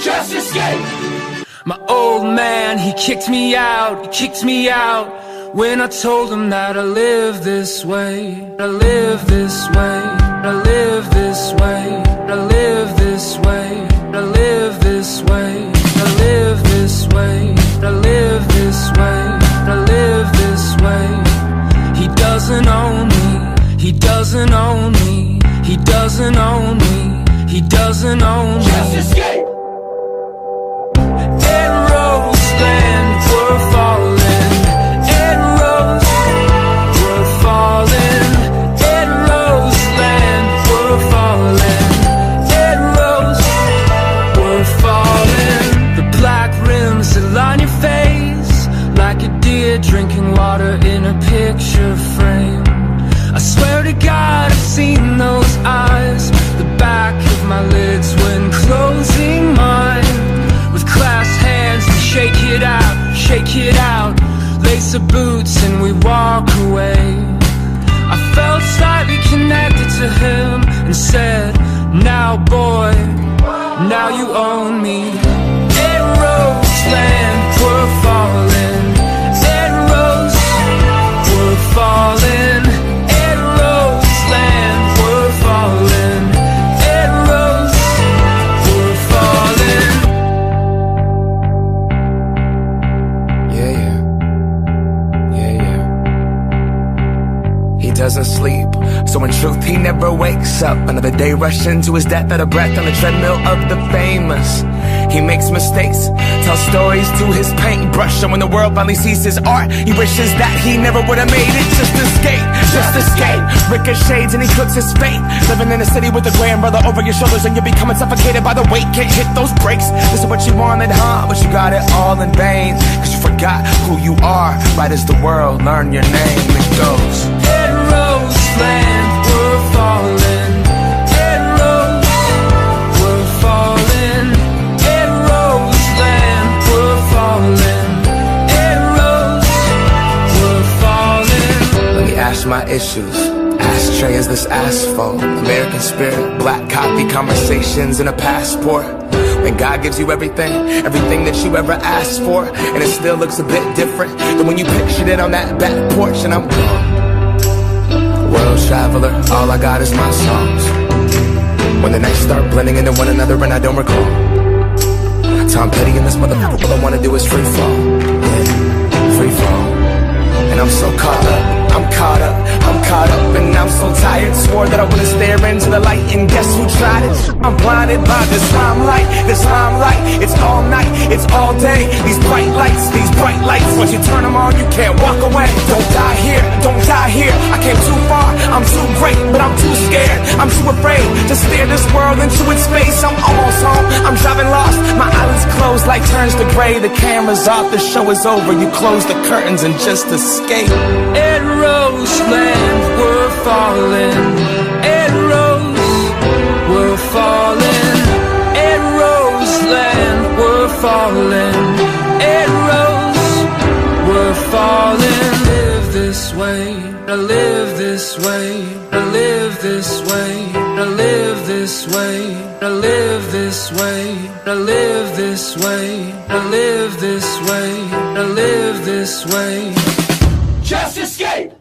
Just escape. My old man, he kicked me out, when I told him that I live this way, I live this way, I live this way, I live this way, I live this way, I live this way, I live this way, I live this way. He doesn't own me, he doesn't own me, he doesn't own me, he doesn't own me. Just escape. We're falling, and rose, we're falling, and Roseland, we're falling, and rose, we're falling. The black rims that line your face, like a deer drinking water in a picture frame. I swear to God I've seen those eyes, the back of my lids when closing mine. With clasped hands we shake it out, lace the boots and we walk away. I felt slightly connected to him and said, now boy, now you own me. In Roseland, we're falling. In Rose, we're falling. In Roseland, we're falling. In Rose, we're falling. He doesn't sleep, so in truth he never wakes up. Another day rushed into his death at a breath on the treadmill of the famous. He makes mistakes, tells stories to his paintbrush, and when the world finally sees his art, he wishes that he never would have made it. Just escape, just escape. Ricochets and he cooks his fate, living in a city with a grandbrother over your shoulders, and you're becoming suffocated by the weight. Can't hit those brakes. This is what you wanted, huh? But you got it all in vain, cause you forgot who you are. Right as the world learn your name, it goes. Roseland, we're falling. In Rose, we're falling. In Roseland, we're falling. In Rose, we're falling. Let me ask my issues. Ashtray is this asphalt. American spirit, black copy conversations and a passport. When God gives you everything, everything that you ever asked for, and it still looks a bit different than when you pictured it on that back porch, and I'm gone. World traveler, all I got is my songs. When the nights start blending into one another and I don't recall, Tom Petty and this motherfucker, all I wanna do is free fall. Yeah, free fall. And I'm so caught up, I'm caught up, I'm caught up, and I'm so tired. Swore that I wouldn't stare into the light, and guess who tried it? I'm blinded by this limelight, this limelight. It's all night, it's all day. These bright lights, once you turn them on, you can't walk away. Don't die here, don't die here. I came too far, I'm too great, but I'm too scared, I'm too afraid to stare this world into its face. I'm almost home, I'm driving lost, my eyelids closed, light turns to gray. The camera's off, the show is over. You close the curtains and just escape. In Roseland, we're falling. In Rose, we're falling. In Roseland, we're falling. In Rose, we're falling. Live this way, I live this way, I live this way, I live this way, I live this way, I live this way, I live this way, I live this way. Just escape.